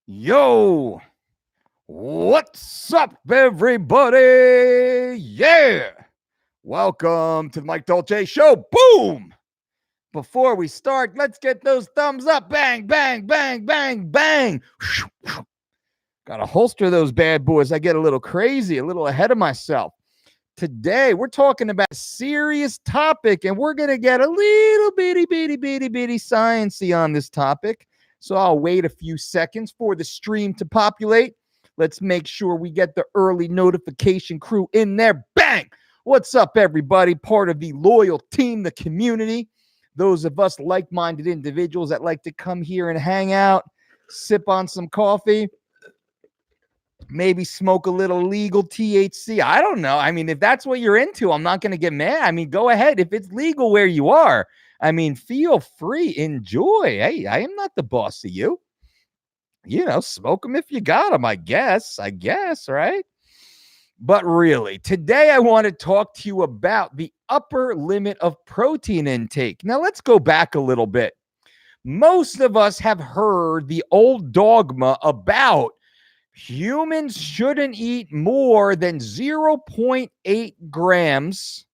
Yo, what's up, everybody? Yeah, welcome to the Mike Dolce Show. Boom! Before we start, let's get those thumbs up. Bang, bang, bang, bang, bang. Gotta holster those bad boys. I get a little crazy, a little ahead of myself. Today, we're talking about a serious topic, and we're going to get a little bitty sciencey on this topic. So I'll wait a few seconds for the stream to populate. Let's make sure we get the early notification crew in there. Bang! What's up, everybody? Part of the loyal team, the community. Those of us like-minded individuals that like to come here and hang out, sip on some coffee, maybe smoke a little legal THC. I don't know. I mean, if that's what you're into, I'm not going to get mad. I mean, go ahead. If it's legal where you are, I mean, feel free, enjoy. Hey, I am not the boss of you. Smoke them if you got them, I guess, right? But really, today I want to talk to you about the upper limit of protein intake. Now, let's go back a little bit. Most of us have heard the old dogma about humans shouldn't eat more than 0.8 grams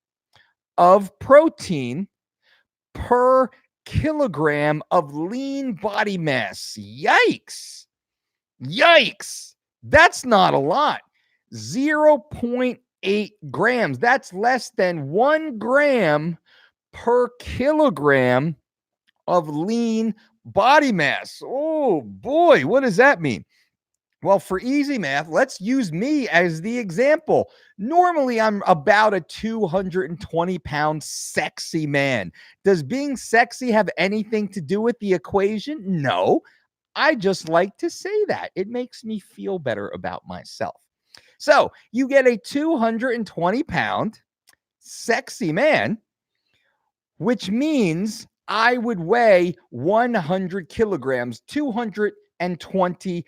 of protein per kilogram of lean body mass. Yikes. That's not a lot. 0.8 grams. That's less than 1 gram per kilogram of lean body mass. Oh boy, what does that mean? Well, for easy math, let's use me as the example. Normally, I'm about a 220-pound sexy man. Does being sexy have anything to do with the equation? No. I just like to say that. It makes me feel better about myself. So you get a 220-pound sexy man, which means I would weigh 100 kilograms, 220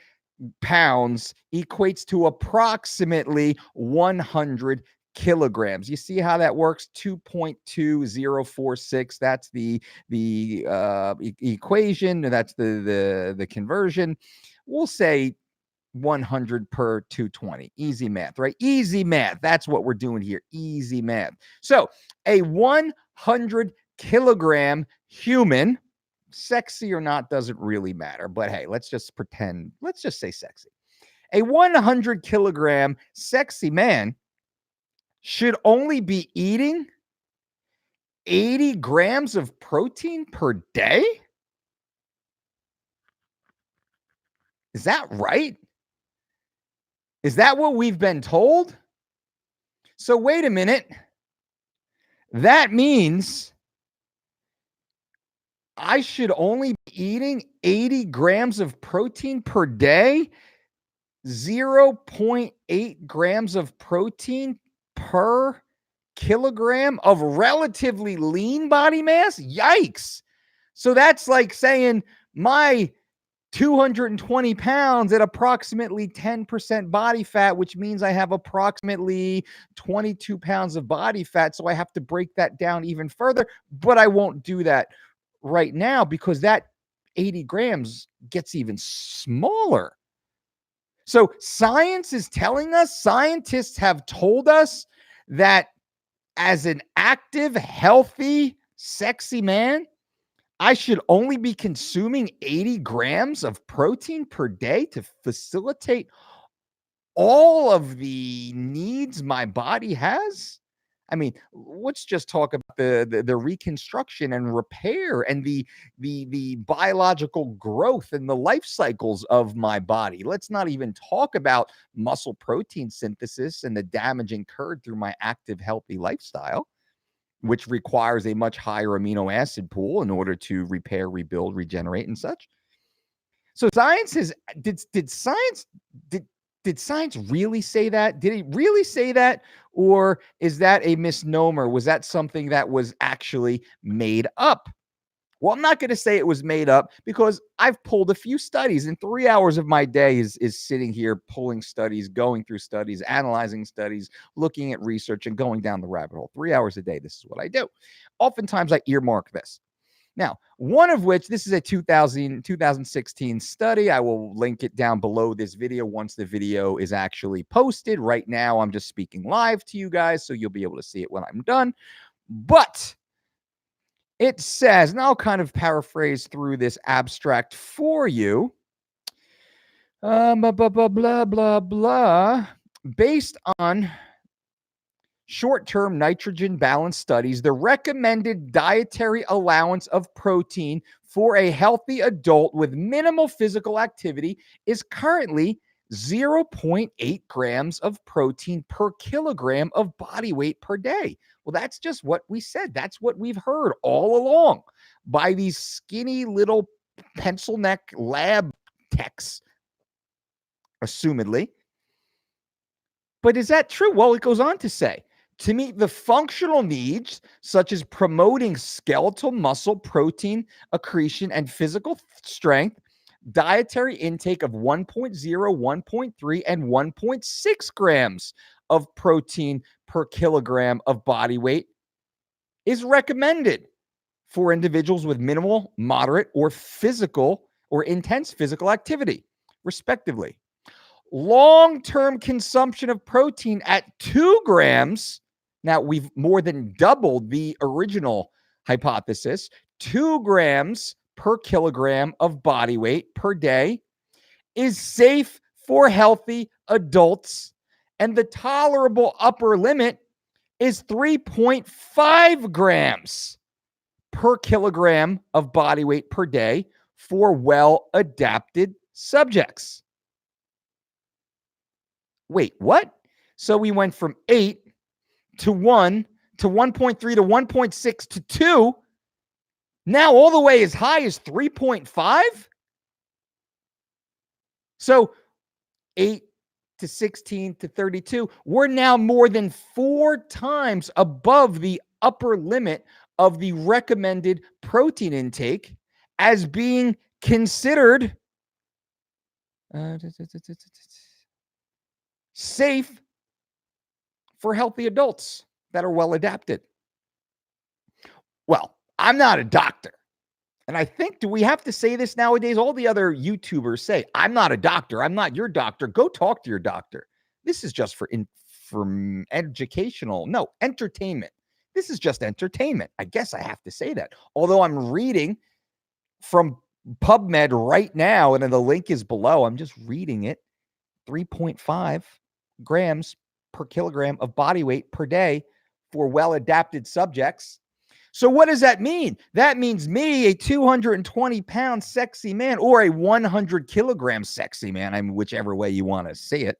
pounds equates to approximately 100 kilograms. You see how that works? 2.2046. That's the equation. That's the conversion. We'll say 100 per 220. Easy math, right? Easy math. That's what we're doing here. Easy math. So a 100 kilogram human, sexy or not doesn't really matter, but hey, let's just pretend, let's just say sexy. A 100 kilogram sexy man should only be eating 80 grams of protein per day. Is that right? Is that what we've been told? So wait a minute. That means I should only be eating 80 grams of protein per day, 0.8 grams of protein per kilogram of relatively lean body mass. Yikes. So that's like saying my 220 pounds at approximately 10% body fat, which means I have approximately 22 pounds of body fat. So I have to break that down even further, but I won't do that right now because that 80 grams gets even smaller. So science is telling us, scientists have told us that as an active, healthy, sexy man, I should only be consuming 80 grams of protein per day to facilitate all of the needs my body has. I mean, let's just talk about the reconstruction and repair and the biological growth and the life cycles of my body. Let's not even talk about muscle protein synthesis and the damage incurred through my active, healthy lifestyle, which requires a much higher amino acid pool in order to repair, rebuild, regenerate, and such. So science is did science really say that? Did it really say that? Or is that a misnomer? Was that something that was actually made up? Well, I'm not going to say it was made up because I've pulled a few studies, and 3 hours of my day is sitting here pulling studies, going through studies, analyzing studies, looking at research, and going down the rabbit hole. 3 hours a day. This is what I do. Oftentimes I earmark this. Now, one of which, this is a 2016 study. I will link it down below this video once the video is actually posted. Right now, I'm just speaking live to you guys, so you'll be able to see it when I'm done. But it says, and I'll kind of paraphrase through this abstract for you. Blah, blah, blah, blah, blah, blah. Based on short-term nitrogen balance studies, the recommended dietary allowance of protein for a healthy adult with minimal physical activity is currently 0.8 grams of protein per kilogram of body weight per day. Well, that's just what we said. That's what we've heard all along by these skinny little pencil neck lab techs, assumedly. But is that true? Well, it goes on to say, to meet the functional needs, such as promoting skeletal muscle protein accretion and physical strength, dietary intake of 1.0, 1.3, and 1.6 grams of protein per kilogram of body weight is recommended for individuals with minimal, moderate, or intense physical activity, respectively. Long-term consumption of protein at 2 grams. Now, we've more than doubled the original hypothesis. 2 grams per kilogram of body weight per day is safe for healthy adults, and the tolerable upper limit is 3.5 grams per kilogram of body weight per day for well-adapted subjects. Wait, what? So we went from 8 to 1 to 1.3 to 1.6 to 2. Now all the way as high as 3.5? So 8 to 16 to 32, we're now more than 4 times above the upper limit of the recommended protein intake as being considered safe for healthy adults that are well adapted. Well, I'm not a doctor. And I think, do we have to say this nowadays? All the other YouTubers say, I'm not a doctor. I'm not your doctor. Go talk to your doctor. This is just for educational, no, entertainment. This is just entertainment. I guess I have to say that. Although I'm reading from PubMed right now, and the link is below. I'm just reading it. 3.5 grams per kilogram of body weight per day for well-adapted subjects. So what does that mean? That means me, a 220-pound sexy man, or a 100-kilogram sexy man, I mean, whichever way you want to say it.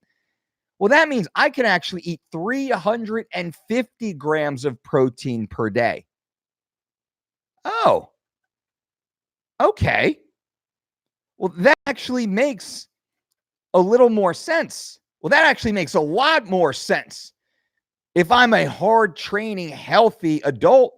Well, that means I can actually eat 350 grams of protein per day. Oh, okay. Well, that actually makes a little more sense. Well, that actually makes a lot more sense. If I'm a hard training, healthy adult,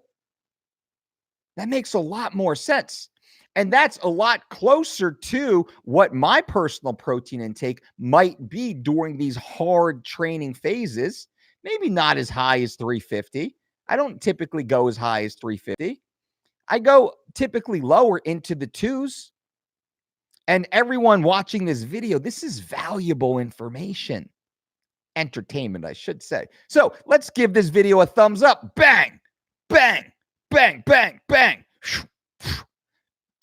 that makes a lot more sense. And that's a lot closer to what my personal protein intake might be during these hard training phases. Maybe not as high as 350. I don't typically go as high as 350. I go typically lower into the 2s. And everyone watching this video, this is valuable information. Entertainment, I should say. So let's give this video a thumbs up. Bang, bang, bang, bang, bang.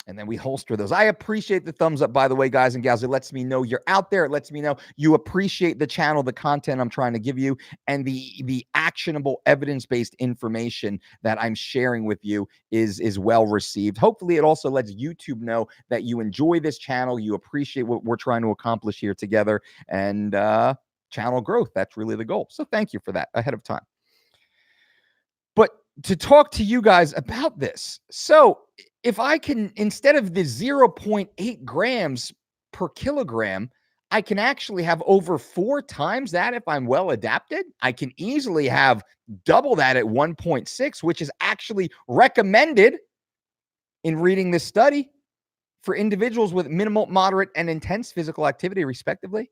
And then we holster those. I appreciate the thumbs up, by the way, guys and gals. It lets me know you're out there. It lets me know you appreciate the channel, the content I'm trying to give you, and the actionable evidence-based information that I'm sharing with you is well received. Hopefully, it also lets YouTube know that you enjoy this channel, you appreciate what we're trying to accomplish here together, and channel growth. That's really the goal. So thank you for that ahead of time. But to talk to you guys about this, so if I can, instead of the 0.8 grams per kilogram, I can actually have over 4 times that if I'm well adapted. I can easily have double that at 1.6, which is actually recommended in reading this study for individuals with minimal, moderate, and intense physical activity, respectively.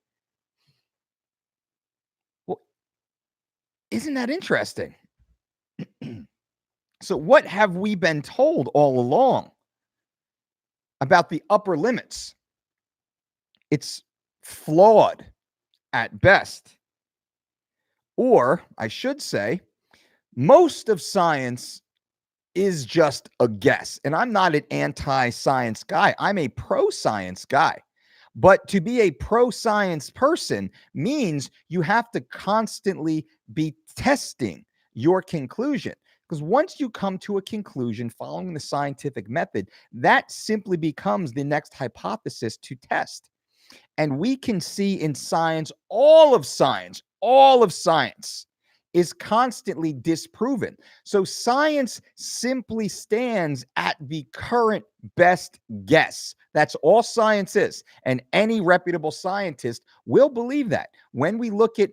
Well, isn't that interesting? So, what have we been told all along about the upper limits? It's flawed at best. Or, I should say, most of science is just a guess. And I'm not an anti science guy, I'm a pro science guy. But to be a pro science person means you have to constantly be testing your conclusion. Because once you come to a conclusion following the scientific method, that simply becomes the next hypothesis to test. And we can see in science, all of science is constantly disproven. So science simply stands at the current best guess. That's all science is. And any reputable scientist will believe that. When we look at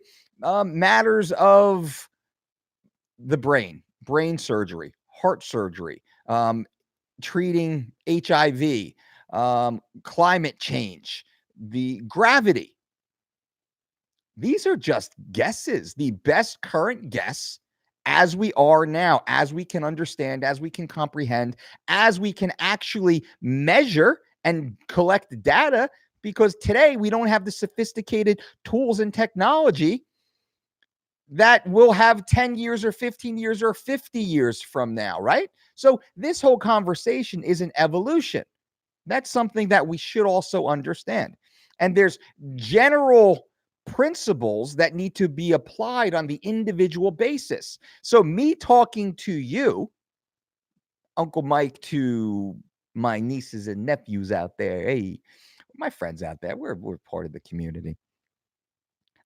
matters of the brain surgery, heart surgery, treating HIV, climate change, the gravity, these are just guesses, the best current guess as we are now, as we can understand, as we can comprehend, as we can actually measure and collect data, because today we don't have the sophisticated tools and technology that will have 10 years or 15 years or 50 years from now, right? So this whole conversation is an evolution. That's something that we should also understand. And there's general principles that need to be applied on the individual basis. So me talking to you, Uncle Mike, to my nieces and nephews out there, hey, my friends out there, we're part of the community.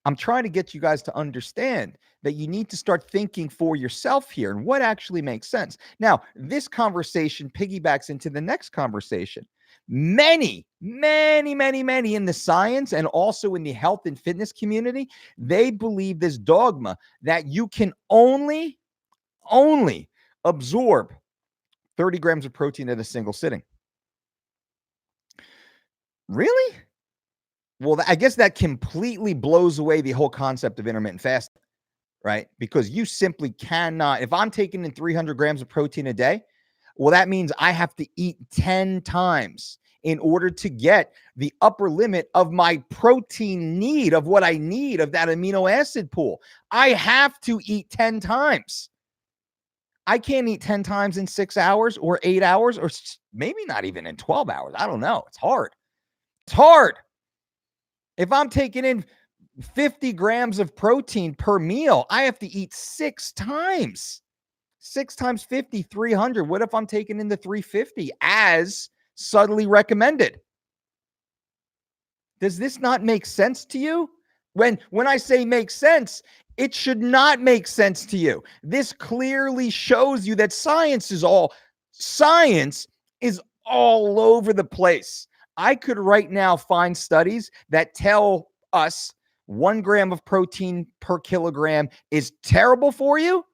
I'm trying to get you guys to understand that you need to start thinking for yourself here and what actually makes sense. Now, this conversation piggybacks into the next conversation. Many in the science and also in the health and fitness community, they believe this dogma that you can only absorb 30 grams of protein in a single sitting. Really? Well, I guess that completely blows away the whole concept of intermittent fasting, right? Because you simply cannot, if I'm taking in 300 grams of protein a day, well, that means I have to eat 10 times in order to get the upper limit of my protein need, of what I need, of that amino acid pool. I have to eat 10 times. I can't eat 10 times in 6 hours or 8 hours, or maybe not even in 12 hours. I don't know. It's hard. It's hard. If I'm taking in 50 grams of protein per meal, I have to eat 6 times. 6 times 50, 300. What if I'm taking in the 350 as subtly recommended? Does this not make sense to you? When I say make sense, it should not make sense to you. This clearly shows you that science is all over the place. I could right now find studies that tell us 1 gram of protein per kilogram is terrible for you.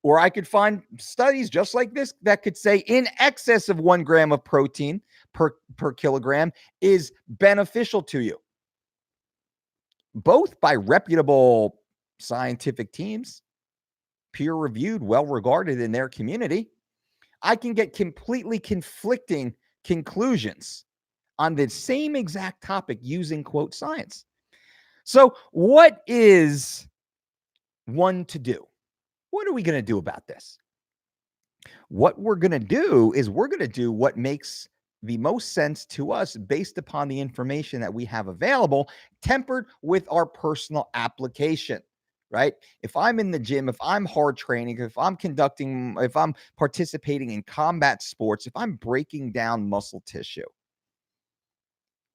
Or I could find studies just like this that could say in excess of 1 gram of protein per kilogram is beneficial to you. Both by reputable scientific teams, peer-reviewed, well-regarded in their community. I can get completely conflicting conclusions on the same exact topic using, quote, science. So what is one to do? What are we going to do about this? What we're going to do is we're going to do what makes the most sense to us based upon the information that we have available, tempered with our personal application, right? If I'm in the gym, if I'm hard training, if I'm participating in combat sports, if I'm breaking down muscle tissue,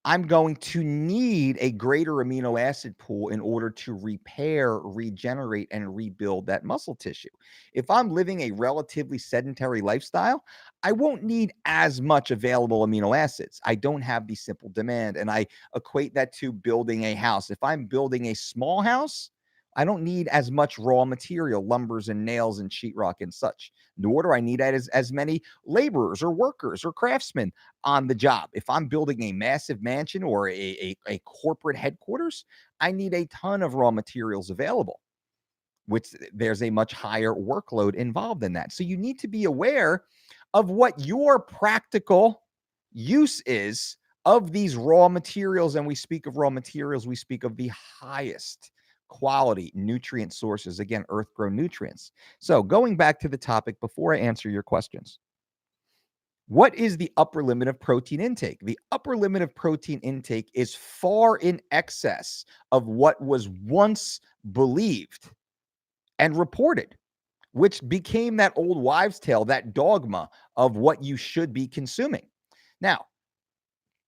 I'm going to need a greater amino acid pool in order to repair, regenerate, and rebuild that muscle tissue. If I'm living a relatively sedentary lifestyle, I won't need as much available amino acids. I don't have the simple demand, and I equate that to building a house. If I'm building a small house, I don't need as much raw material, lumbers and nails and sheetrock and such, nor do I need as many laborers or workers or craftsmen on the job. If I'm building a massive mansion or a corporate headquarters, I need a ton of raw materials available. which there's a much higher workload involved in that. So you need to be aware of what your practical use is of these raw materials. And we speak of raw materials, we speak of the highest quality nutrient sources, again, earth grown nutrients. So going back to the topic before I answer your questions, what is the upper limit of protein intake? The upper limit of protein intake is far in excess of what was once believed and reported, which became that old wives' tale, that dogma of what you should be consuming. Now,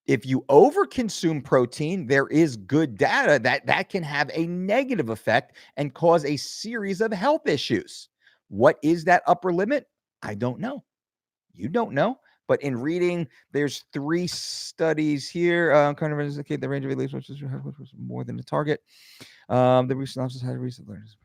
if you overconsume protein, there is good data that can have a negative effect and cause a series of health issues. What is that upper limit? I don't know. You don't know. But in reading, there's 3 studies here. Kind of indicate the range of release, which was more than the target. The recent analysis had recent learnings.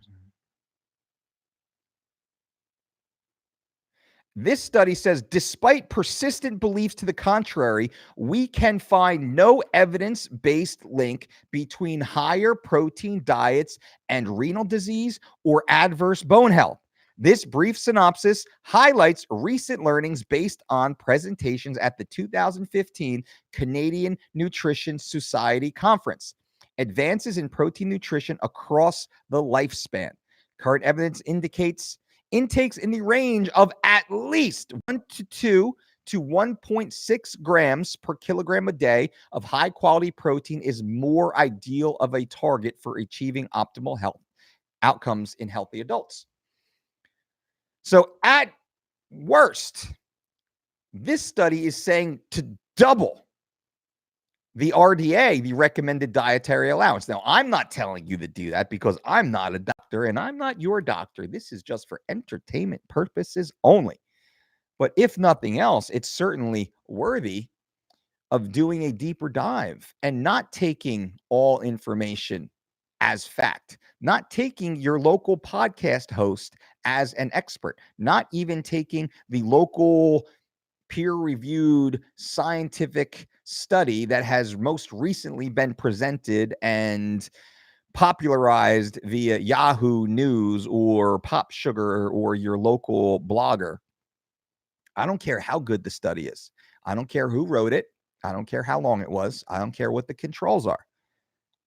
This study says, despite persistent beliefs to the contrary, we can find no evidence-based link between higher protein diets and renal disease or adverse bone health. This brief synopsis highlights recent learnings based on presentations at the 2015 Canadian Nutrition Society Conference. Advances in protein nutrition across the lifespan. Current evidence indicates intakes in the range of at least 1 to 2 to 1.6 grams per kilogram a day of high quality protein is more ideal of a target for achieving optimal health outcomes in healthy adults. So at worst, this study is saying to double the RDA, the recommended dietary allowance. Now, I'm not telling you to do that because I'm not a doctor and I'm not your doctor. This is just for entertainment purposes only. But if nothing else, it's certainly worthy of doing a deeper dive and not taking all information as fact, not taking your local podcast host as an expert, not even taking the local peer-reviewed scientific study that has most recently been presented and popularized via Yahoo News or Pop Sugar or your local blogger. I don't care how good the study is. I don't care who wrote it. I don't care how long it was. I don't care what the controls are.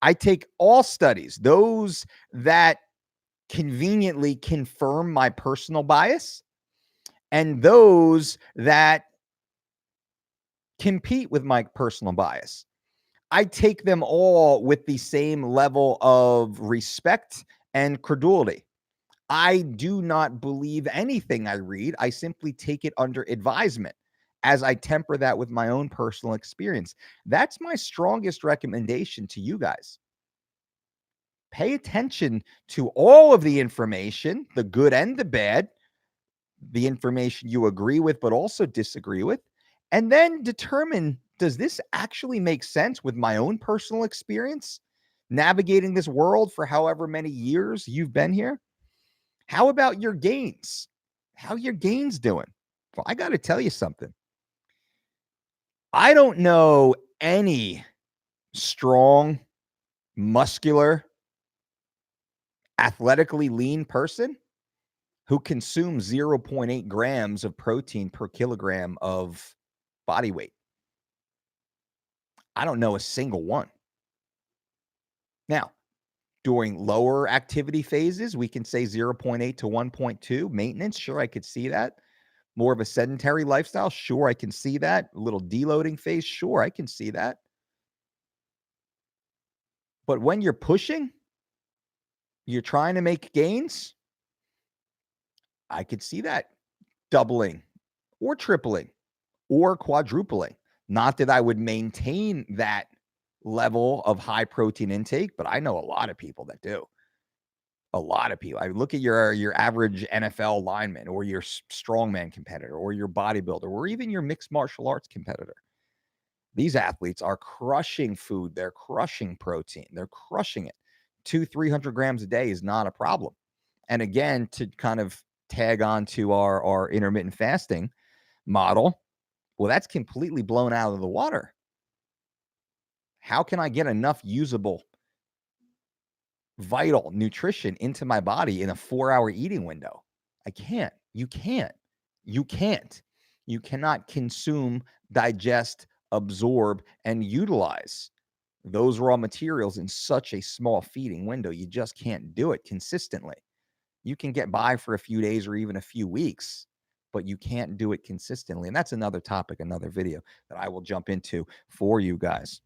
I take all studies, those that conveniently confirm my personal bias and those that compete with my personal bias. I take them all with the same level of respect and credulity. I do not believe anything I read. I simply take it under advisement as I temper that with my own personal experience. That's my strongest recommendation to you guys. Pay attention to all of the information, the good and the bad, the information you agree with, but also disagree with, and then determine, does this actually make sense with my own personal experience navigating this world for however many years you've been here? How about your gains? How are your gains doing? Well, I got to tell you something. I don't know any strong, muscular, athletically lean person who consumes 0.8 grams of protein per kilogram of body weight. I don't know a single one. Now, during lower activity phases, we can say 0.8 to 1.2 maintenance. Sure, I could see that. More of a sedentary lifestyle. Sure, I can see that. A little deloading phase. Sure, I can see that. But when you're pushing, you're trying to make gains, I could see that doubling or tripling or quadrupling. Not that I would maintain that level of high protein intake, but I know a lot of people that do. A lot of people. I look at your average NFL lineman or your strongman competitor or your bodybuilder or even your mixed martial arts competitor. These athletes are crushing food. They're crushing protein. They're crushing it. 200-300 grams a day is not a problem. And again, to kind of tag on to our intermittent fasting model, well, that's completely blown out of the water. How can I get enough usable vital nutrition into my body in a 4-hour eating window. I can't. You can't. You can't. You cannot consume, digest, absorb, and utilize those raw materials in such a small feeding window. You just can't do it consistently. You can get by for a few days or even a few weeks, but you can't do it consistently. And that's another topic, another video that I will jump into for you guys.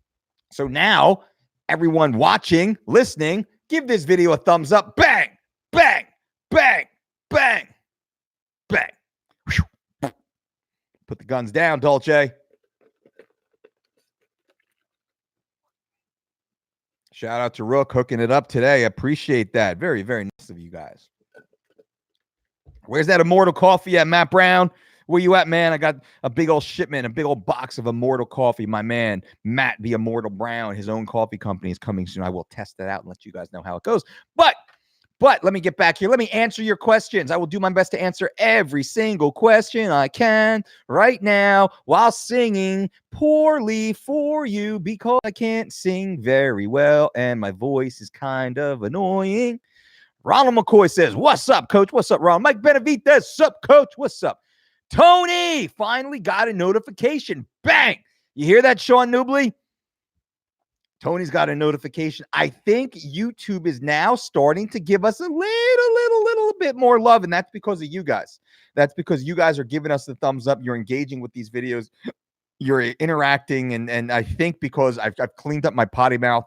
So now, everyone watching, listening, give this video a thumbs up. Bang, bang, bang, bang, bang. Whew. Put the guns down, Dolce. Shout out to Rook hooking it up today. I appreciate that. Very, very nice of you guys. Where's that Immortal Coffee at, Matt Brown? Where you at, man? I got a big old shipment, a big old box of Immortal Coffee. My man, Matt the Immortal Brown, his own coffee company is coming soon. I will test that out and let you guys know how it goes. But let me get back here. Let me answer your questions. I will do my best to answer every single question I can right now while singing poorly for you because I can't sing very well and my voice is kind of annoying. Ronald McCoy says, what's up, coach? What's up, Ron? Mike Benavidez, sup, coach? What's up? Tony finally got a notification. Bang! You hear that, Sean Newbley? Tony's got a notification. I think YouTube is now starting to give us a little bit more love, and that's because of you guys. That's because you guys are giving us the thumbs up. You're engaging with these videos. You're interacting, and I think because I've cleaned up my potty mouth,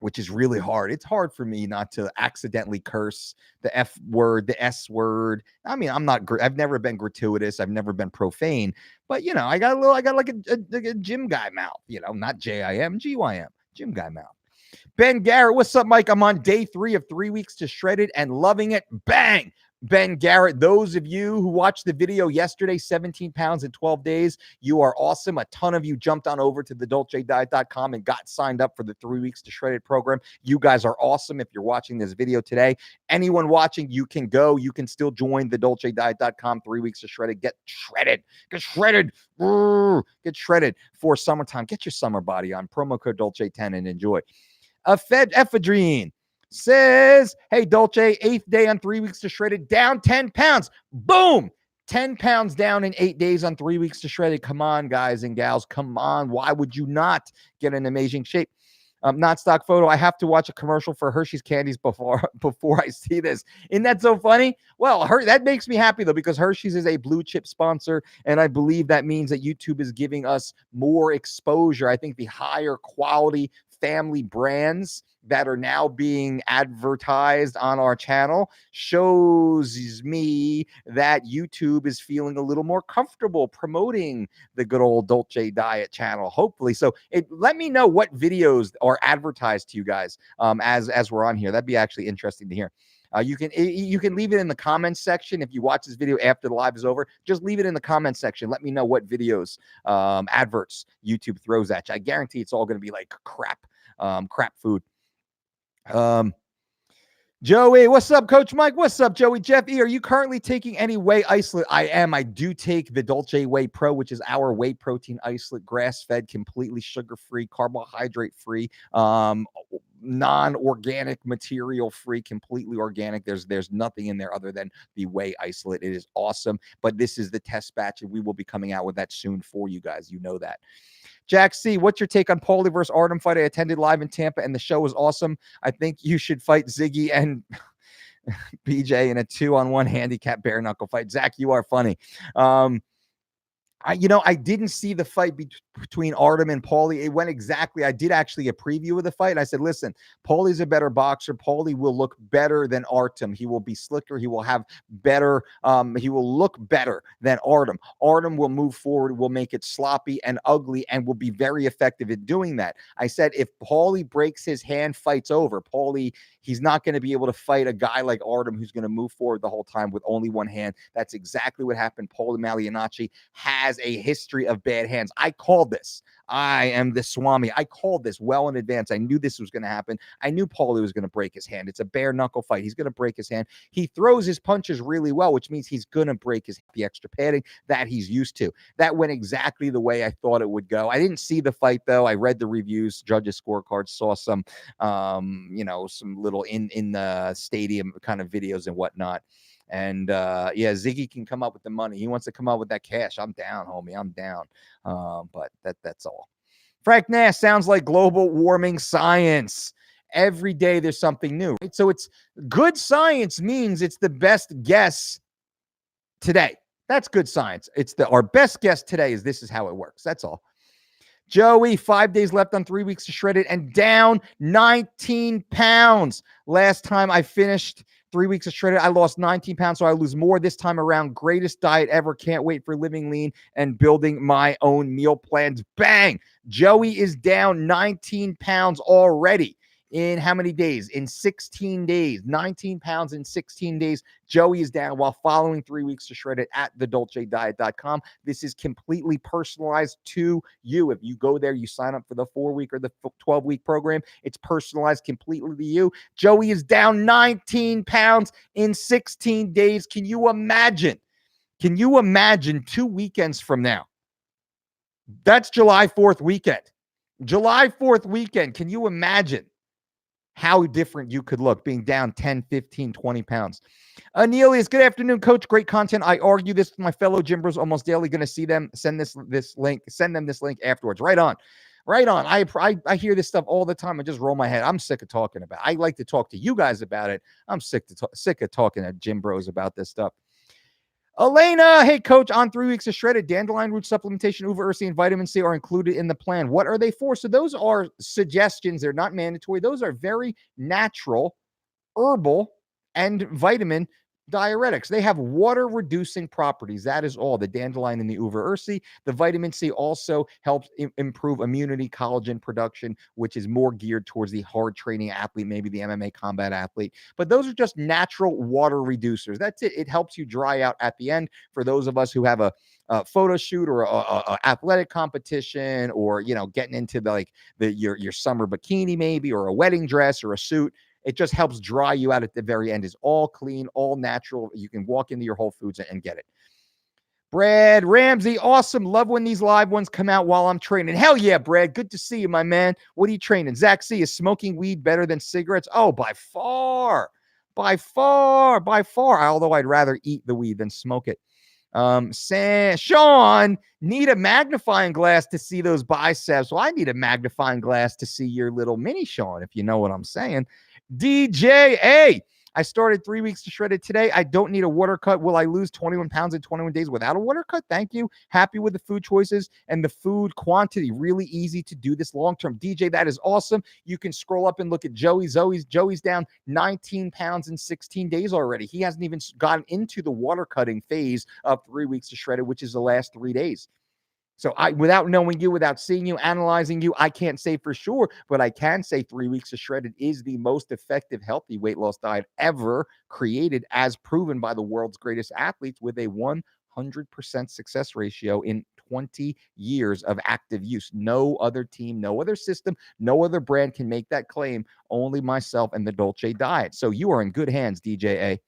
which is really hard. It's hard for me not to accidentally curse the F word, the S word. I mean, I've never been gratuitous. I've never been profane, but you know, I got like a gym guy mouth, you know, not J-I-M, G-Y-M, gym guy mouth. Ben Garrett, what's up, Mike? I'm on day 3 of 3 weeks to Shredded and loving it. Bang! Ben Garrett, those of you who watched the video yesterday, 17 pounds in 12 days, you are awesome. A ton of you jumped on over to thedolcediet.com and got signed up for the 3 weeks to Shredded program. You guys are awesome. If you're watching this video today, anyone watching, you can go. You can still join thedolcediet.com 3 weeks to Shredded. Get shredded. Get shredded. Get shredded for summertime. Get your summer body on. Promo code Dolce10 and enjoy. Ephedrine says, hey, Dolce, 8th day on 3 weeks to Shredded, down 10 pounds. Boom! 10 pounds down in 8 days on 3 weeks to Shredded. Come on, guys and gals. Come on. Why would you not get in amazing shape? Not stock photo. I have to watch a commercial for Hershey's candies before I see this. Isn't that so funny? Well, that makes me happy, though, because Hershey's is a blue chip sponsor, and I believe that means that YouTube is giving us more exposure. I think the higher quality family brands that are now being advertised on our channel shows me that YouTube is feeling a little more comfortable promoting the good old Dolce Diet channel, hopefully. So let me know what videos are advertised to you guys as we're on here. That'd be actually interesting to hear. You can leave it in the comments section. If you watch this video after the live is over, just leave it in the comments section. Let me know what videos, adverts YouTube throws at you. I guarantee it's all going to be like crap food. Joey, what's up, Coach Mike? What's up, Joey? Jeff E, are you currently taking any whey isolate? I am. I do take the Dolce Whey Pro, which is our whey protein isolate, grass-fed, completely sugar-free, carbohydrate-free, non-organic material free, completely organic. There's nothing in there other than the whey isolate. It is awesome, but this is the test batch, and we will be coming out with that soon for you guys. You know that. Jack C, what's your take on Paulie versus Artem fight? I attended live in Tampa, and the show was awesome. I think you should fight Ziggy and BJ in a 2-on-1 handicap bare knuckle fight. Zach, you are funny. I didn't see the fight between Artem and Paulie. It went exactly. I did actually a preview of the fight. I said, listen, Paulie's a better boxer. Paulie will look better than Artem. He will be slicker. He will have better. He will look better than Artem. Artem will move forward, will make it sloppy and ugly, and will be very effective at doing that. I said, if Paulie breaks his hand, fight's over. Paulie, he's not going to be able to fight a guy like Artem who's going to move forward the whole time with only one hand. That's exactly what happened. Paulie Malignaggi had has a history of bad hands. I called this. I am the Swami. I called this well in advance. I knew this was going to happen. I knew Paulie was going to break his hand. It's a bare knuckle fight. He's going to break his hand. He throws his punches really well, which means he's going to break the extra padding that he's used to. That went exactly the way I thought it would go. I didn't see the fight, though. I read the reviews, judges' scorecards, saw some, some little in the stadium kind of videos and whatnot. And Ziggy can come up with the money. He wants to come up with that cash. I'm down, homie. I'm down. But that's all. Frank Nash sounds like global warming science. Every day there's something new, right? So it's good science means it's the best guess today. That's good science. It's our best guess today is this is how it works. That's all. Joey, 5 days left on 3 weeks to shred it and down 19 pounds. Last time I finished 3 weeks of shredded, I lost 19 pounds, so I lose more this time around. Greatest diet ever. Can't wait for living lean and building my own meal plans. Bang! Joey is down 19 pounds already. In how many days? In 16 days. 19 pounds in 16 days. Joey is down while following 3 weeks to shred it at thedolcediet.com. This is completely personalized to you. If you go there, you sign up for the 4-week or the 12-week program. It's personalized completely to you. Joey is down 19 pounds in 16 days. Can you imagine? Can you imagine 2 weekends from now? That's July 4th weekend. July 4th weekend. Can you imagine how different you could look being down 10, 15, 20 pounds? Anelius, good afternoon, coach. Great content. I argue this with my fellow gym bros almost daily. Going to see them. Send them this link afterwards. Right on. I hear this stuff all the time. I just roll my head. I'm sick of talking about it. I like to talk to you guys about it. I'm sick of talking to gym bros about this stuff. Elena, hey, coach, on 3 weeks of shredded, dandelion root supplementation, uva ursi, and vitamin C are included in the plan. What are they for? So those are suggestions. They're not mandatory. Those are very natural, herbal, and vitamin diuretics. They have water-reducing properties. That is all. The dandelion and the uva ursi. The vitamin C also helps improve immunity, collagen production, which is more geared towards the hard training athlete, maybe the MMA combat athlete. But those are just natural water reducers. That's it. It helps you dry out at the end. For those of us who have a photo shoot or a athletic competition, or getting into your summer bikini maybe, or a wedding dress or a suit, it just helps dry you out at the very end. It's all clean, all natural. You can walk into your Whole Foods and get it. Brad Ramsey, awesome. Love when these live ones come out while I'm training. Hell yeah, Brad. Good to see you, my man. What are you training? Zach C, is smoking weed better than cigarettes? Oh, by far. Although I'd rather eat the weed than smoke it. Sean, need a magnifying glass to see those biceps. Well, I need a magnifying glass to see your little mini, Sean, if you know what I'm saying. DJA, I started 3 weeks to shred it today. I don't need a water cut. Will I lose 21 pounds in 21 days without a water cut? Thank you. Happy with the food choices and the food quantity. Really easy to do this long term. DJ, that is awesome. You can scroll up and look at Joey's down 19 pounds in 16 days already. He hasn't even gotten into the water cutting phase of 3 weeks to shred it, which is the last 3 days. So without knowing you, without seeing you, analyzing you, I can't say for sure, but I can say 3 weeks of shredded is the most effective healthy weight loss diet ever created, as proven by the world's greatest athletes, with a 100% success ratio in 20 years of active use. No other team, no other system, no other brand can make that claim. Only myself and the Dolce diet. So you are in good hands, DJA.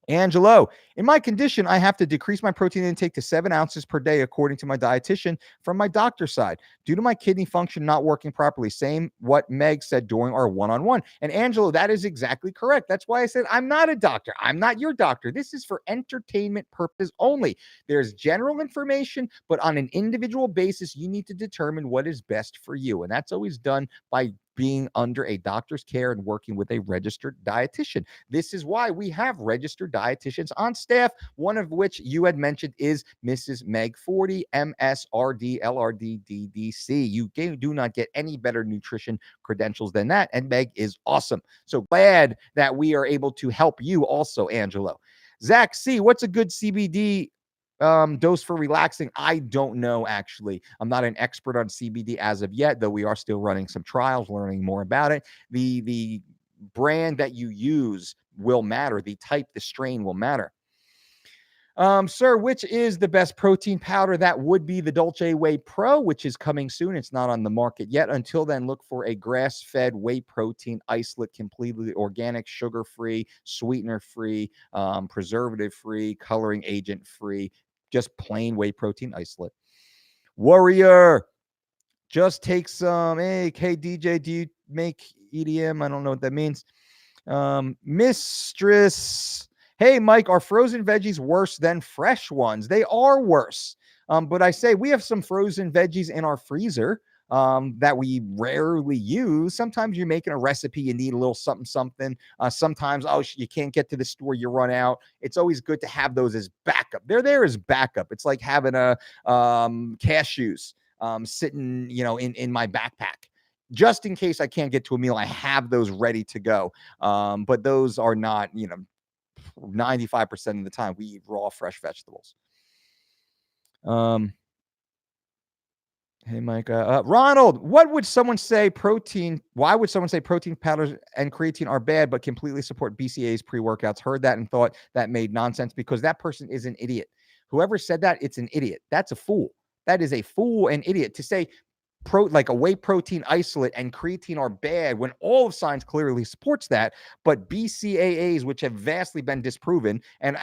Angelo, in my condition, I have to decrease my protein intake to 7 ounces per day, according to my dietitian from my doctor's side, due to my kidney function not working properly. Same what Meg said during our one-on-one. And Angelo, that is exactly correct. That's why I said I'm not a doctor. I'm not your doctor. This is for entertainment purpose only. There's general information, but on an individual basis, you need to determine what is best for you. And that's always done by being under a doctor's care and working with a registered dietitian. This is why we have registered dietitians on staff, one of which you had mentioned is Mrs. Meg 40, MSRD, LRD, DDC. You do not get any better nutrition credentials than that, and Meg is awesome. So glad that we are able to help you also, Angelo. Zach C, what's a good CBD dose for relaxing? I don't know, actually. I'm not an expert on CBD as of yet, though we are still running some trials, learning more about it. The brand that you use will matter. The type, the strain will matter. Sir, which is the best protein powder? That would be the Dolce Whey Pro, which is coming soon. It's not on the market yet. Until then, look for a grass-fed whey protein isolate, completely organic, sugar-free, sweetener-free, preservative-free, coloring agent-free, just plain whey protein isolate. Warrior, just take some. Hey, DJ, do you make EDM? I don't know what that means. Mistress, hey, Mike, are frozen veggies worse than fresh ones? They are worse. But I say we have some frozen veggies in our freezer that we rarely use. Sometimes you're making a recipe, you need a little something, something. Sometimes, you can't get to the store, you run out. It's always good to have those as backup. They're there as backup. It's like having a cashews sitting, in my backpack. Just in case I can't get to a meal, I have those ready to go. But those are not, 95% of the time we eat raw, fresh vegetables. Hey, Mike. Ronald, what would someone say why would someone say protein powders and creatine are bad, but completely support BCAAs pre-workouts? Heard that and thought that made nonsense, because that person is an idiot. Whoever said that, it's an idiot. That's a fool. That is a fool and idiot to say like a whey protein isolate and creatine are bad when all of science clearly supports that. But BCAAs, which have vastly been disproven, and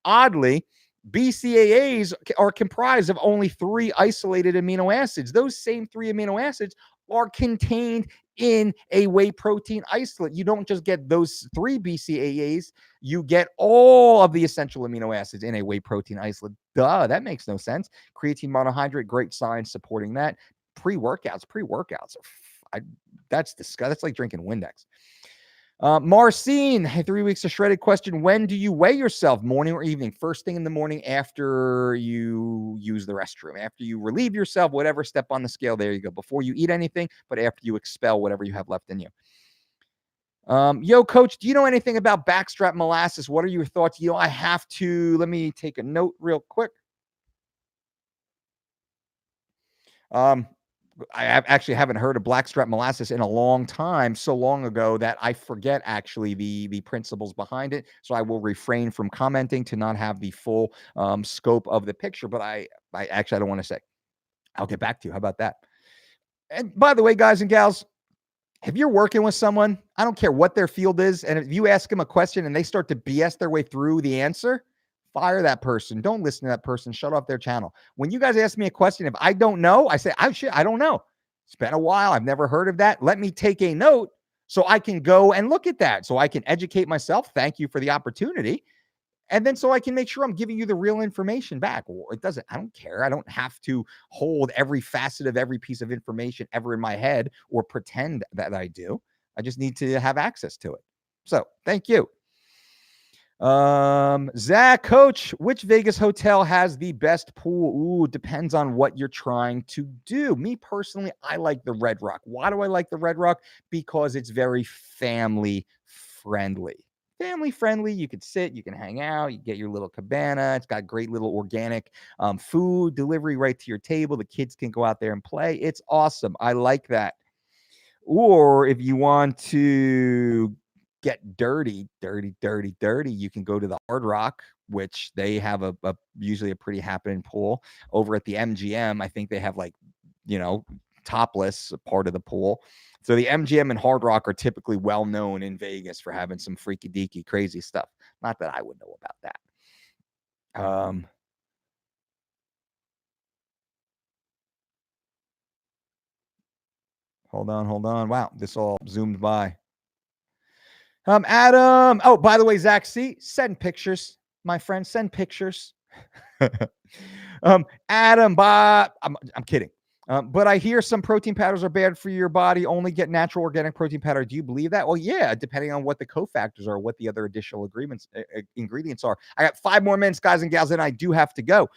oddly, BCAAs are comprised of only 3 isolated amino acids. Those same 3 amino acids are contained in a whey protein isolate. You don't just get those 3 BCAAs, you get all of the essential amino acids in a whey protein isolate. Duh, that makes no sense. Creatine monohydrate, great science supporting that. Pre-workouts, that's disgusting. That's like drinking Windex. Marcine, 3 weeks of shredded question. When do you weigh yourself, morning or evening? First thing in the morning after you use the restroom, after you relieve yourself, whatever, step on the scale. There you go. Before you eat anything, but after you expel whatever you have left in you. Yo, coach, do you know anything about backstrap molasses? What are your thoughts? Let me take a note real quick. I actually haven't heard of blackstrap molasses in a long time, so long ago that I forget actually the principles behind it. So I will refrain from commenting to not have the full scope of the picture. But I don't want to say. I'll get back to you. How about that? And by the way, guys and gals, if you're working with someone, I don't care what their field is, and if you ask them a question and they start to BS their way through the answer, fire that person. Don't listen to that person. Shut off their channel. When you guys ask me a question, if I don't know, I say, I don't know. It's been a while. I've never heard of that. Let me take a note so I can go and look at that, so I can educate myself. Thank you for the opportunity. And then so I can make sure I'm giving you the real information back. I don't care. I don't have to hold every facet of every piece of information ever in my head or pretend that I do. I just need to have access to it. So thank you. Zach, coach, which Vegas hotel has the best pool? Ooh, depends on what you're trying to do. Me personally, I like the Red Rock. Why do I like the Red Rock? Because it's very family friendly. Family friendly. You can sit, you can hang out, you get your little cabana. It's got great little organic food delivery right to your table. The kids can go out there and play. It's awesome. I like that. Or if you want to get dirty, you can go to the Hard Rock, which they have usually a pretty happening pool. Over at the MGM, I think they have topless part of the pool. So the MGM and Hard Rock are typically well known in Vegas for having some freaky deaky crazy stuff. Not that I would know about that. Hold on. Wow, this all zoomed by. Adam. Oh, by the way, Zach, send pictures, my friend. Send pictures. Adam, I'm kidding. But I hear some protein powders are bad for your body. Only get natural organic protein powder. Do you believe that? Well, yeah, depending on what the cofactors are, what the other additional ingredients are. I got 5 more minutes, guys and gals, and I do have to go.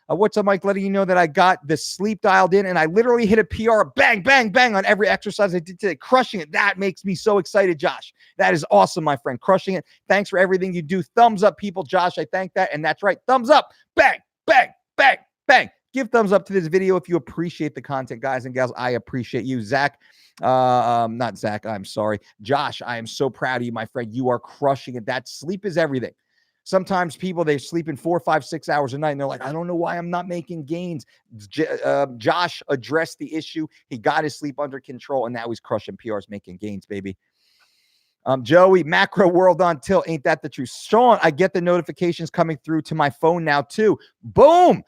What's up, Mike? Letting you know that I got the sleep dialed in, and I literally hit a PR, bang, bang, bang on every exercise I did today, crushing it. That makes me so excited, Josh. That is awesome, my friend. Crushing it. Thanks for everything you do. Thumbs up, people. Josh, I thank that. And that's right. Thumbs up. Bang, bang, bang, bang. Give thumbs up to this video if you appreciate the content, guys and gals. I appreciate you. Zach, not Zach, I'm sorry. Josh, I am so proud of you, my friend. You are crushing it. That sleep is everything. Sometimes people, they sleep in 4, 5, 6 hours a night, and they're like, I don't know why I'm not making gains. Josh addressed the issue. He got his sleep under control, and now he's crushing PRs, making gains, baby. Joey, macro world on tilt. Ain't that the truth? Sean, I get the notifications coming through to my phone now, too. Boom.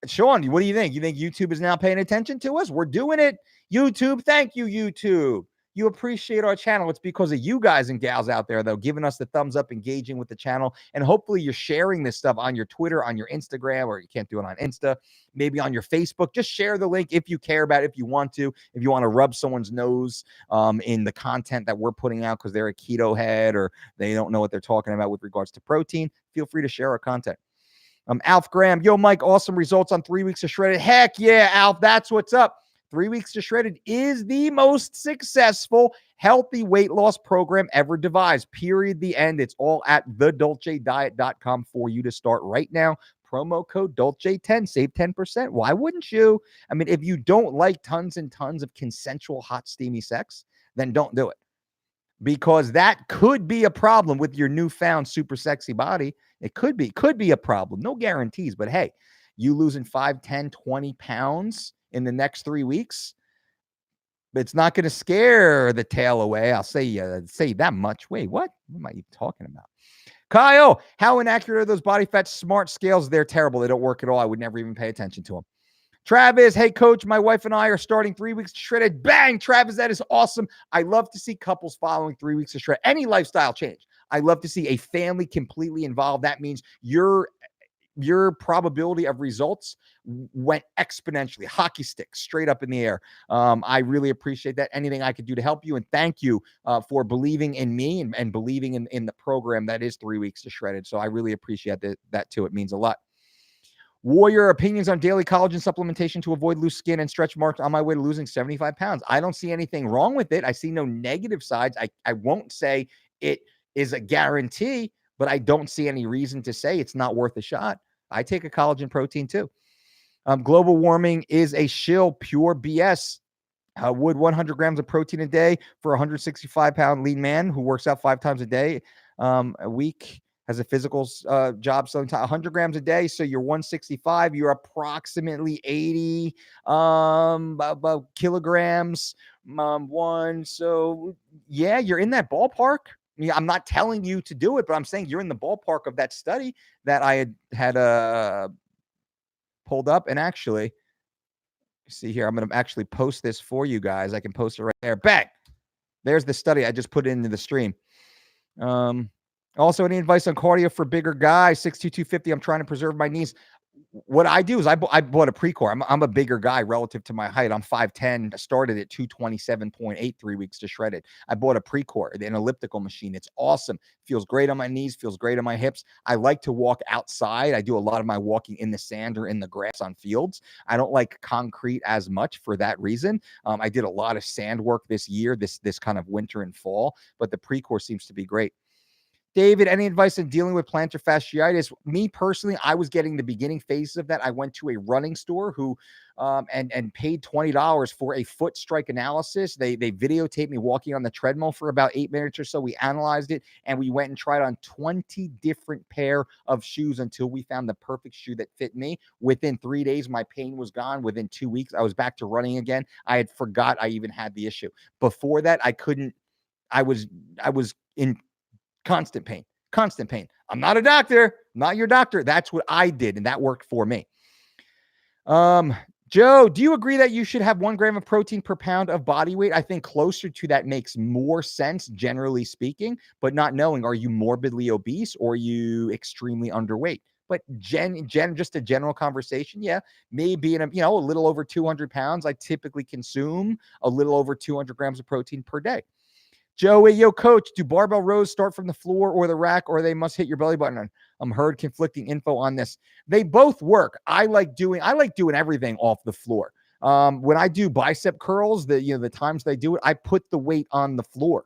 Sean, what do you think? You think YouTube is now paying attention to us? We're doing it. YouTube, thank you, YouTube. You appreciate our channel. It's because of you guys and gals out there, though, giving us the thumbs up, engaging with the channel. And hopefully you're sharing this stuff on your Twitter, on your Instagram, or you can't do it on Insta, maybe on your Facebook. Just share the link if you care about it, if you want to rub someone's nose in the content that we're putting out because they're a keto head or they don't know what they're talking about with regards to protein. Feel free to share our content. Alf Graham, yo, Mike, awesome results on 3 weeks of shredded. Heck yeah, Alf, that's what's up. 3 weeks to shredded is the most successful healthy weight loss program ever devised. Period. The end. It's all at thedolcediet.com for you to start right now. Promo code Dolce10, save 10%. Why wouldn't you? I mean, if you don't like tons and tons of consensual, hot, steamy sex, then don't do it. Because that could be a problem with your newfound super sexy body. It could be a problem. No guarantees, but hey, you losing 5, 10, 20 pounds in the next 3 weeks, it's not going to scare the tail away. I'll say that much. Wait, what? What am I even talking about? Kyle, how inaccurate are those body fat smart scales? They're terrible. They don't work at all. I would never even pay attention to them. Travis, hey, coach, my wife and I are starting 3 weeks to shredded. Bang, Travis, that is awesome. I love to see couples following 3 weeks of shred. Any lifestyle change. I love to see a family completely involved. That means your probability of results went exponentially, hockey stick, straight up in the air. I really appreciate that. Anything I could do to help you, and thank you for believing in me and believing in the program that is 3 weeks to shredded. So I really appreciate that too. It means a lot. Warrior, opinions on daily collagen supplementation to avoid loose skin and stretch marks on my way to losing 75 pounds. I don't see anything wrong with it. I see no negative sides. I won't say it is a guarantee, but I don't see any reason to say it's not worth a shot. I take a collagen protein too. Global warming is a shill, pure BS. Would 100 grams of protein a day for a 165-pound lean man who works out 5 times a day a week, has a physical job, so 100 grams a day. So you're 165. You're approximately 80 kilograms. So yeah, you're in that ballpark. Yeah, I'm not telling you to do it, but I'm saying you're in the ballpark of that study that I had pulled up. And actually, see here, I'm going to actually post this for you guys. I can post it right there. Bang! There's the study. I just put it into the stream. Also, any advice on cardio for bigger guys? 6'2", 250. I'm trying to preserve my knees. What I do is I bought a Precor. I'm a bigger guy relative to my height. I'm 5'10". I started at 227.8 3 weeks to shredded. I bought a Precor, an elliptical machine. It's awesome. Feels great on my knees. Feels great on my hips. I like to walk outside. I do a lot of my walking in the sand or in the grass on fields. I don't like concrete as much for that reason. I did a lot of sand work this year, this kind of winter and fall, but the Precor seems to be great. David, any advice on dealing with plantar fasciitis? Me personally, I was getting the beginning phases of that. I went to a running store who and paid $20 for a foot strike analysis. They videotaped me walking on the treadmill for about 8 minutes or so. We analyzed it and we went and tried on 20 different pair of shoes until we found the perfect shoe that fit me. Within 3 days, my pain was gone. Within 2 weeks, I was back to running again. I had forgot I even had the issue. Before that, I couldn't. I was in constant pain. I'm not a doctor, not your doctor. That's what I did, and that worked for me. Joe, do you agree that you should have 1 gram of protein per pound of body weight? I think closer to that makes more sense, generally speaking, but not knowing, are you morbidly obese or are you extremely underweight? But just a general conversation, yeah, maybe in a little over 200 pounds, I typically consume a little over 200 grams of protein per day. Joey, yo, coach, do barbell rows start from the floor or the rack, or they must hit your belly button? Heard conflicting info on this. They both work. I like doing everything off the floor. When I do bicep curls, the times they do it, I put the weight on the floor.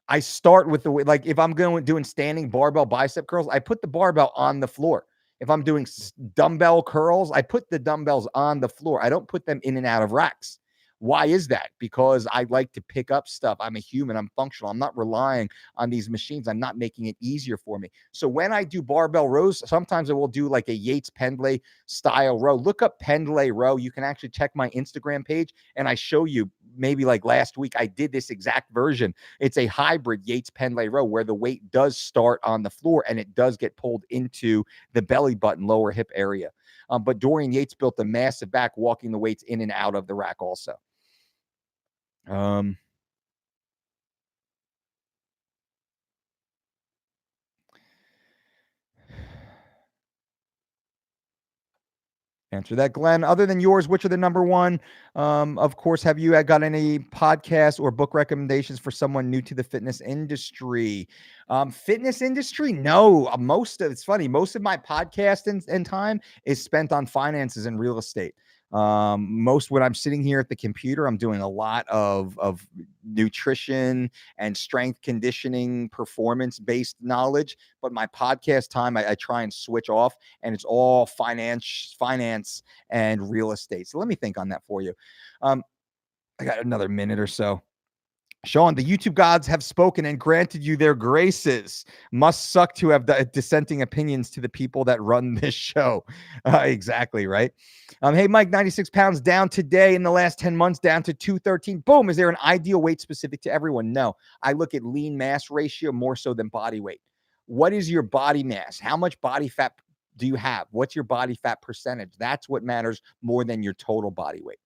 I start with the weight. Like if I'm doing standing barbell bicep curls, I put the barbell on the floor. If I'm doing dumbbell curls, I put the dumbbells on the floor. I don't put them in and out of racks. Why is that? Because I like to pick up stuff. I'm a human. I'm functional. I'm not relying on these machines. I'm not making it easier for me. So when I do barbell rows, sometimes I will do like a Yates Pendlay style row. Look up Pendlay row. You can actually check my Instagram page, and I show you. Maybe like last week, I did this exact version. It's a hybrid Yates Pendlay row where the weight does start on the floor and it does get pulled into the belly button, lower hip area. But Dorian Yates built a massive back, walking the weights in and out of the rack also. Answer that, Glenn. Other than yours, which are the number one? Of course, have you got any podcast or book recommendations for someone new to the fitness industry? Fitness industry? No. It's funny. Most of my podcast and time is spent on finances and real estate. Most when I'm sitting here at the computer, I'm doing a lot of nutrition and strength conditioning, performance-based knowledge. But my podcast time, I try and switch off, and it's all finance and real estate. So let me think on that for you. I got another minute or so. Sean, the YouTube gods have spoken and granted you their graces. Must suck to have dissenting opinions to the people that run this show. Exactly, right? Hey, Mike, 96 pounds down today in the last 10 months, down to 213. Boom. Is there an ideal weight specific to everyone? No. I look at lean mass ratio more so than body weight. What is your body mass? How much body fat do you have? What's your body fat percentage? That's what matters more than your total body weight.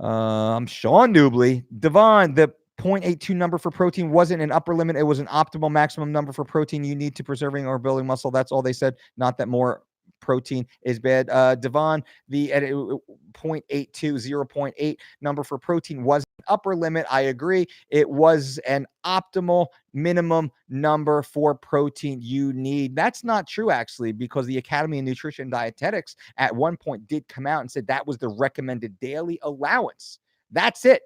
Sean Newbley, Devon, the 0.82 number for protein wasn't an upper limit. It was an optimal maximum number for protein you need to preserving or building muscle. That's all they said. Not that more protein is bad. Devon, the 0.82, 0.8 number for protein was an upper limit. I agree. It was an optimal minimum number for protein you need. That's not true, actually, because the Academy of Nutrition and Dietetics at one point did come out and said that was the recommended daily allowance. That's it.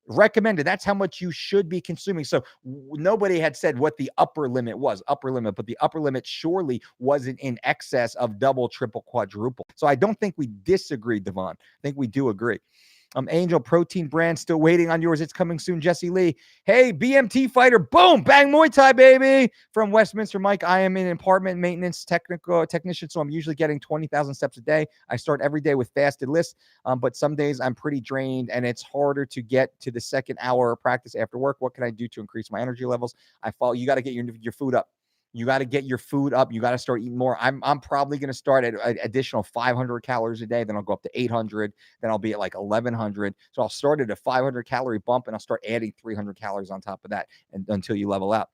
Recommended. That's how much you should be consuming. So nobody had said what the upper limit was, but the upper limit surely wasn't in excess of double, triple, quadruple. So I don't think we disagree, Devon. I think we do agree. Angel Protein Brand, still waiting on yours. It's coming soon. Jesse Lee. Hey, BMT fighter. Boom. Bang Muay Thai, baby. From Westminster, Mike. I am an apartment maintenance technician, so I'm usually getting 20,000 steps a day. I start every day with fasted lists, but some days I'm pretty drained, and it's harder to get to the second hour of practice after work. What can I do to increase my energy levels? You got to get your food up. You got to get your food up. You got to start eating more. I'm probably going to start at an additional 500 calories a day. Then I'll go up to 800. Then I'll be at like 1100. So I'll start at a 500 calorie bump, and I'll start adding 300 calories on top of that until you level out.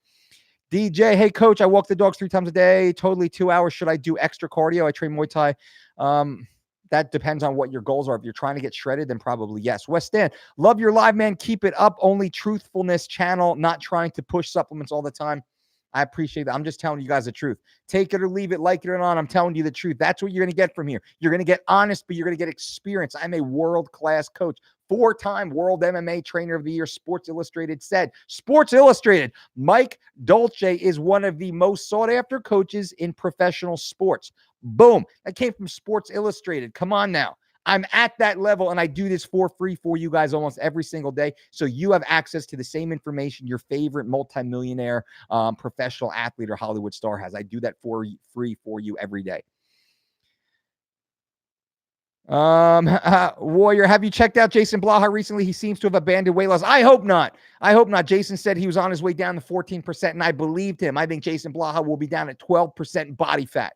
DJ, hey coach, I walk the dogs 3 times a day, totally 2 hours. Should I do extra cardio? I train Muay Thai. That depends on what your goals are. If you're trying to get shredded, then probably yes. West Stand, love your live, man. Keep it up. Only truthfulness channel, not trying to push supplements all the time. I appreciate that. I'm just telling you guys the truth. Take it or leave it, like it or not. I'm telling you the truth. That's what you're going to get from here. You're going to get honest, but you're going to get experience. I'm a world-class coach. 4-time World MMA Trainer of the Year. Sports Illustrated said. Sports Illustrated. Mike Dolce is one of the most sought-after coaches in professional sports. Boom. That came from Sports Illustrated. Come on now. I'm at that level, and I do this for free for you guys almost every single day. So you have access to the same information your favorite multimillionaire, professional athlete or Hollywood star has. I do that for free for you every day. Warrior, have you checked out Jason Blaha recently? He seems to have abandoned weight loss. I hope not. Jason said he was on his way down to 14%, and I believed him. I think Jason Blaha will be down at 12% body fat.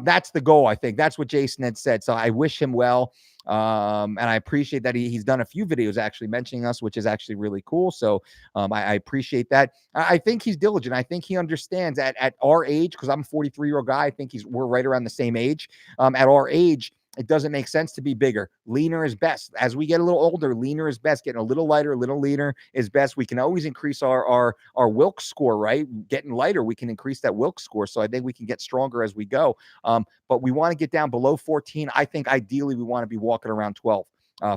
That's the goal, I think. That's what Jason had said. So I wish him well. And I appreciate that he's done a few videos actually mentioning us, which is actually really cool. So I appreciate that. I think he's diligent. I think he understands at our age, because I'm a 43-year-old guy. I think we're right around the same age. At our age, it doesn't make sense to be bigger. Leaner is best. As we get a little older, leaner is best. Getting a little lighter, a little leaner is best. We can always increase our Wilks score, right? Getting lighter, we can increase that Wilks score. So I think we can get stronger as we go. But we want to get down below 14. I think ideally we want to be walking around 12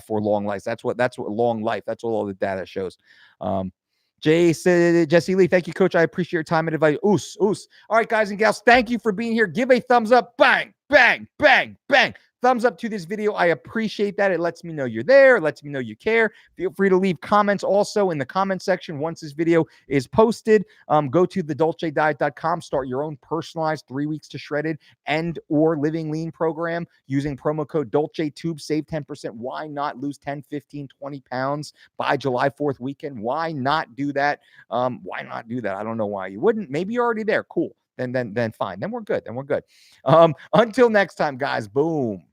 for long life. That's what long life. That's what all the data shows. Jesse Lee, thank you, Coach. I appreciate your time and advice. Oos, oos. All right, guys and gals, thank you for being here. Give a thumbs up. Bang, bang, bang, bang. Thumbs up to this video. I appreciate that. It lets me know you're there. It lets me know you care. Feel free to leave comments also in the comment section once this video is posted. Go to thedolcediet.com. Start your own personalized 3 weeks to shredded and or living lean program using promo code DolceTube. Save 10%. Why not lose 10, 15, 20 pounds by July 4th weekend? Why not do that? Why not do that? I don't know why you wouldn't. Maybe you're already there. Cool. Then fine. Then we're good. Until next time, guys. Boom.